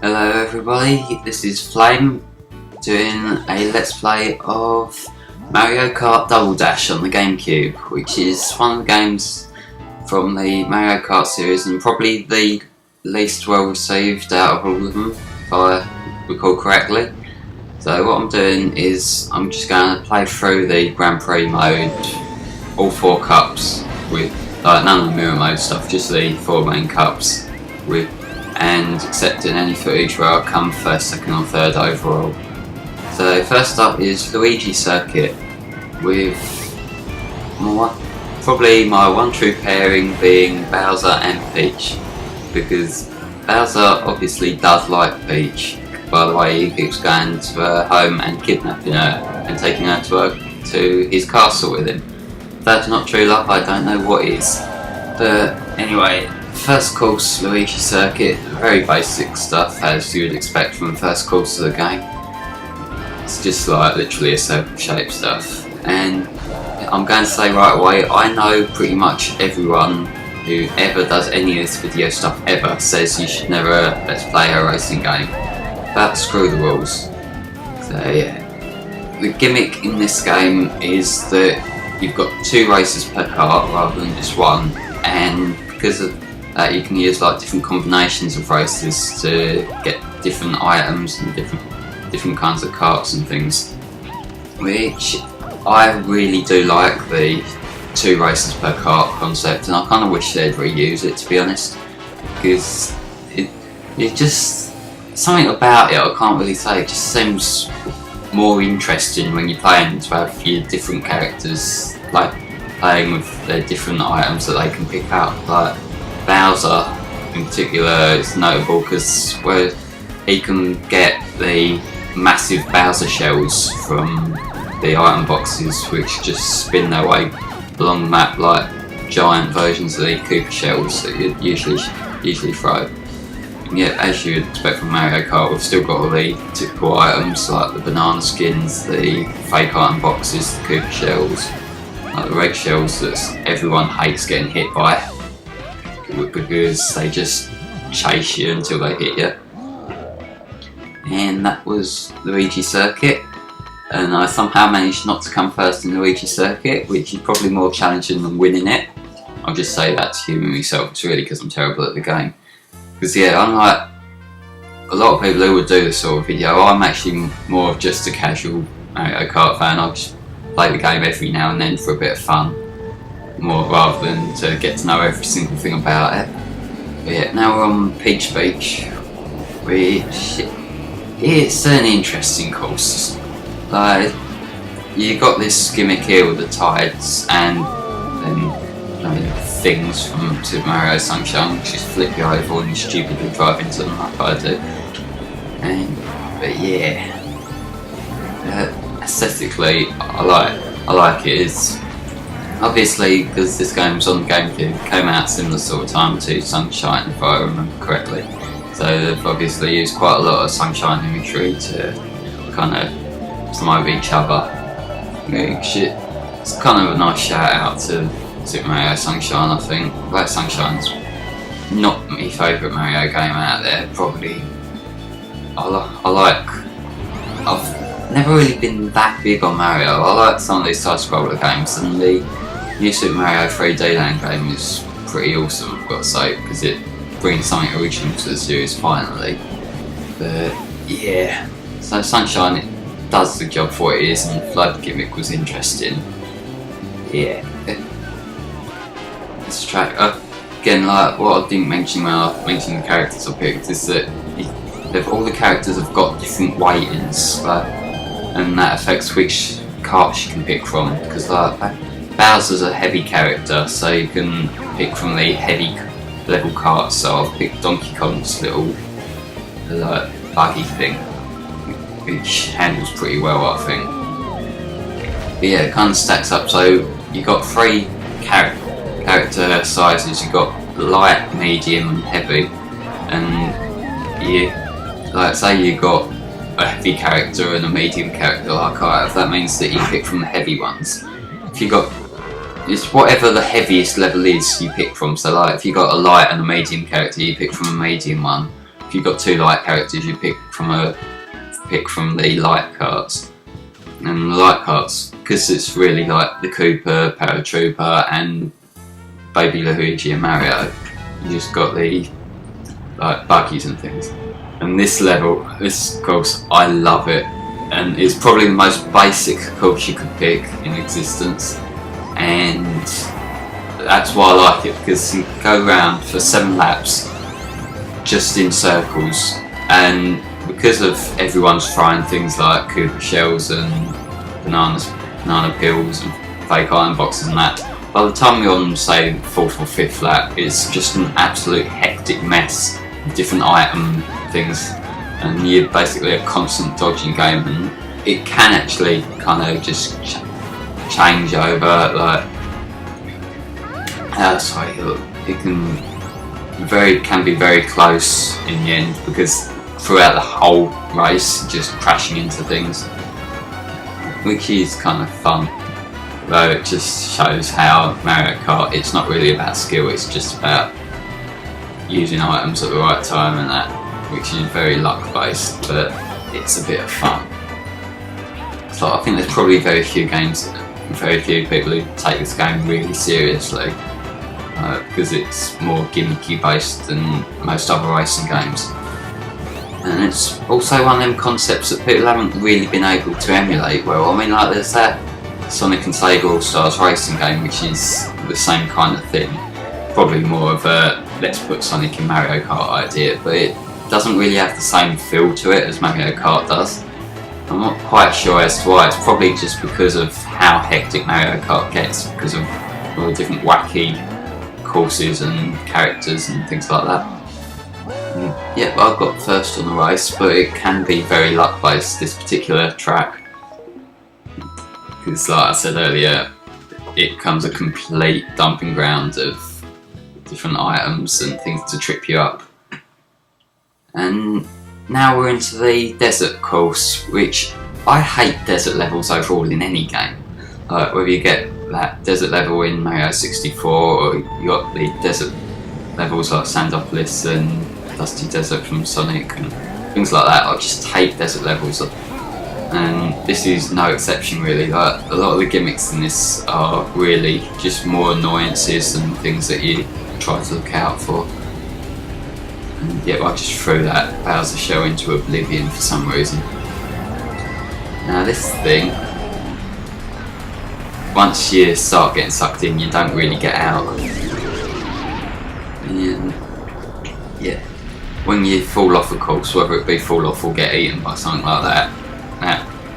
Hello everybody, this is Flame doing a Let's Play of Mario Kart Double Dash on the GameCube, which is one of the games from the Mario Kart series and probably the least well received out of all of them, if I recall correctly. So what I'm doing is I'm just going to play through the Grand Prix mode, all 4 cups, with none of the mirror mode stuff, just the 4 main cups, and accepting any footage where I come first, second or third overall. So first up is Luigi Circuit, with probably my one true pairing being Bowser and Peach, because Bowser obviously does like Peach. By the way, he keeps going to her home and kidnapping her and taking her to his castle with him. If that's not true love, I don't know what is. But anyway, first course, Luigi Circuit, very basic stuff as you would expect from the first course of the game. It's just like literally a circle shape stuff. And I'm going to say right away, I know pretty much everyone who ever does any of this video stuff ever says you should never let's play a racing game. But screw the rules. So yeah. The gimmick in this game is that you've got 2 races per kart rather than just one, and because of that you can use like different combinations of races to get different items and different kinds of karts and things, which I really do like the 2 races per kart concept, and I kind of wish they'd reuse it, to be honest, because it just, something about it I can't really say, it just seems more interesting when you're playing to have your different characters like playing with their different items that they can pick up. Like Bowser in particular is notable because where he can get the massive Bowser shells from the item boxes, which just spin their way along the map like giant versions of the Koopa shells that you usually throw. And yet, as you'd expect from Mario Kart, we've still got all the typical items like the banana skins, the fake item boxes, the Koopa shells, like the red shells that everyone hates getting hit by, because they just chase you until they hit you. And that was Luigi Circuit, and I somehow managed not to come first in Luigi Circuit, which is probably more challenging than winning it. I'll just say that to humour myself, it's really because I'm terrible at the game. Because yeah, unlike a lot of people who would do this sort of video, I'm actually more of just a casual Mario Kart fan. I just play the game every now and then for a bit of fun, more rather than to get to know every single thing about it. But yeah, now we're on Peach Beach, which it's an interesting course. Like, you got this gimmick here with the tides and then things from Super Mario Sunshine, which just flip you over and you stupidly drive into them like I do. But yeah, aesthetically, I like it. It's obviously because this game was on the GameCube, it came out similar sort of time to Sunshine, if I remember correctly. So they've obviously used quite a lot of Sunshine imagery to kind of promote each other. It's kind of a nice shout out to Super Mario Sunshine, I think. Like, Sunshine's not my favourite Mario game out there, probably. I've never really been that big on Mario. I like some of these side-scroller games, and the new Super Mario 3D Land game is pretty awesome, I've got to say, because it brings something original to the series finally. But yeah, so Sunshine, it does the job for what it is, and the flood gimmick was interesting. Yeah. This track, again, like what I didn't mention when I mentioned the characters I picked, is that all the characters have got different weightings, and that affects which carts you can pick from. Because Bowser's a heavy character, so you can pick from the heavy level carts. So I've picked Donkey Kong's little buggy thing, which handles pretty well, I think. But yeah, it kind of stacks up. So you got 3 character sizes. You got light, medium, and heavy. And you, like, say you got a heavy character and a medium character like I have, that means that you pick from the heavy ones. If you got, it's whatever the heaviest level is you pick from. So like, if you got a light and a medium character, you pick from a medium one. If if you've got two light characters, you pick from the light carts. And the light carts, because it's really like the Koopa, Paratrooper, and Baby Luigi and Mario, you just got the like buggies and things. And this course, I love it, and it's probably the most basic course you could pick in existence, and that's why I like it, because you go around for 7 laps just in circles, and because of everyone's throwing things like Koopa shells and banana peels and fake iron boxes and that, by the time you're on, say, 4th or 5th lap, it's just an absolute hectic mess of different item things, and you're basically a constant dodging game, and it can actually kind of just change over, like, it can be very close in the end, because throughout the whole race, just crashing into things, which is kind of fun. Though it just shows how Mario Kart, it's not really about skill, it's just about using items at the right time and that, which is very luck based, but it's a bit of fun. So I think there's probably very few people who take this game really seriously, because it's more gimmicky based than most other racing games. And it's also one of them concepts that people haven't really been able to emulate well. I mean, like, there's that Sonic and Sega All-Stars racing game, which is the same kind of thing. Probably more of a let's put Sonic in Mario Kart idea, but it doesn't really have the same feel to it as Mario Kart does. I'm not quite sure as to why. It's probably just because of how hectic Mario Kart gets, because of all the different wacky courses and characters and things like that. Yep, I got first on the race, but it can be very luck based, this particular track, because like I said earlier, it becomes a complete dumping ground of different items and things to trip you up. And now we're into the desert course, which I hate desert levels overall in any game. Whether you get that desert level in Mario 64, or you got the desert levels like Sandopolis and Dusty Desert from Sonic and things like that. I just hate desert levels, and this is no exception really. Like, a lot of the gimmicks in this are really just more annoyances and things that you try to look out for. And yep, I just threw that Bowser shell into oblivion for some reason. Now this thing, once you start getting sucked in, you don't really get out. And yeah, when you fall off a course, whether it be fall off or get eaten by something like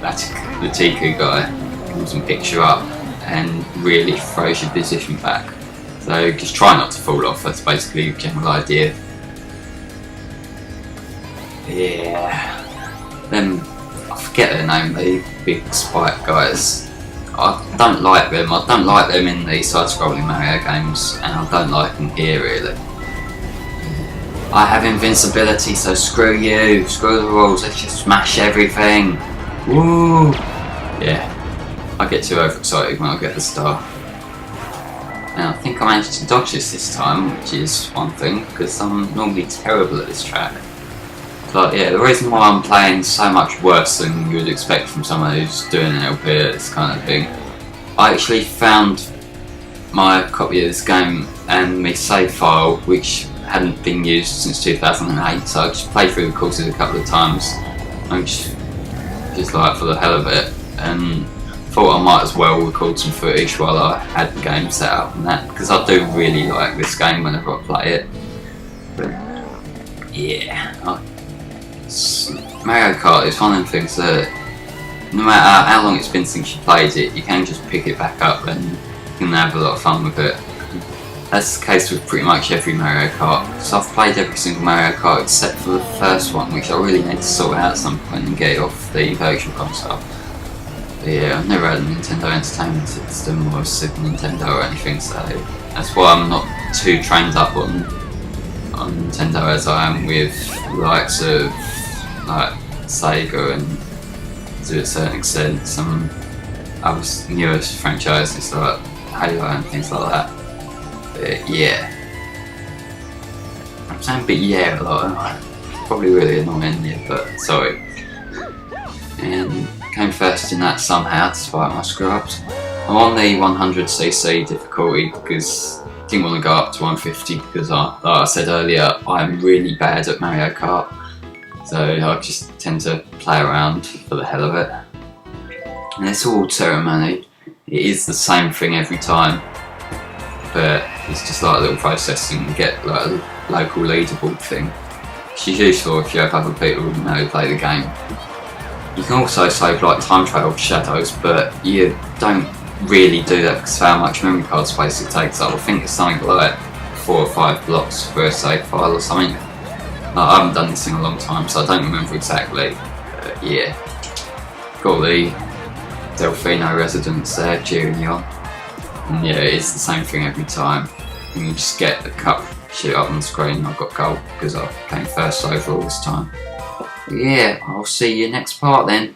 that's the Tiku guy comes and picks you up and really throws your position back. So just try not to fall off, that's basically the general idea. Yeah, then I forget their name, the big spike guys. I don't like them. I don't like them in the side-scrolling Mario games, and I don't like them here really. I have invincibility, so screw you, screw the rules, let's just smash everything. Woo! Yeah, I get too overexcited when I get the star. And I think I managed to dodge this time, which is one thing, because I'm normally terrible at this track. But yeah, the reason why I'm playing so much worse than you would expect from someone who's doing an LP at this kind of thing, I actually found my copy of this game and my save file, which hadn't been used since 2008, so I just played through the courses a couple of times, and just like for the hell of it, and thought I might as well record some footage while I had the game set up and that, because I do really like this game whenever I play it. But yeah, Mario Kart is one of them things that no matter how long it's been since you played it, you can just pick it back up and you can have a lot of fun with it. That's the case with pretty much every Mario Kart. So I've played every single Mario Kart except for the first one, which I really need to sort out at some point and get it off the virtual console. But yeah, I've never had a Nintendo Entertainment System or a Super Nintendo or anything, so that's why I'm not too trained up on Nintendo as I am with the likes of like Sega and to a certain extent some other newest franchises like Halo and things like that. But yeah, I'm saying but yeah a lot, aren't I? Probably really annoying you, but sorry. And came first in that somehow, despite my screw-ups. I'm on the 100cc difficulty because I didn't want to go up to 150 because, like I said earlier, I'm really bad at Mario Kart. So I just tend to play around for the hell of it. And it's all ceremony. It is the same thing every time, but it's just like a little process and you get like a local leaderboard thing, which is useful if you have other people who know play the game. You can also save like time trial shadows, but you don't really do that because of how much memory card space it takes up. I think it's something like 4 or 5 blocks for a save file or something. I haven't done this in a long time, so I don't remember exactly. Yeah, got the Delfino residents there cheering you on. And yeah, it's the same thing every time. And you just get the cup shit up on the screen. I got gold because I came first overall this time. But yeah, I'll see you next part then.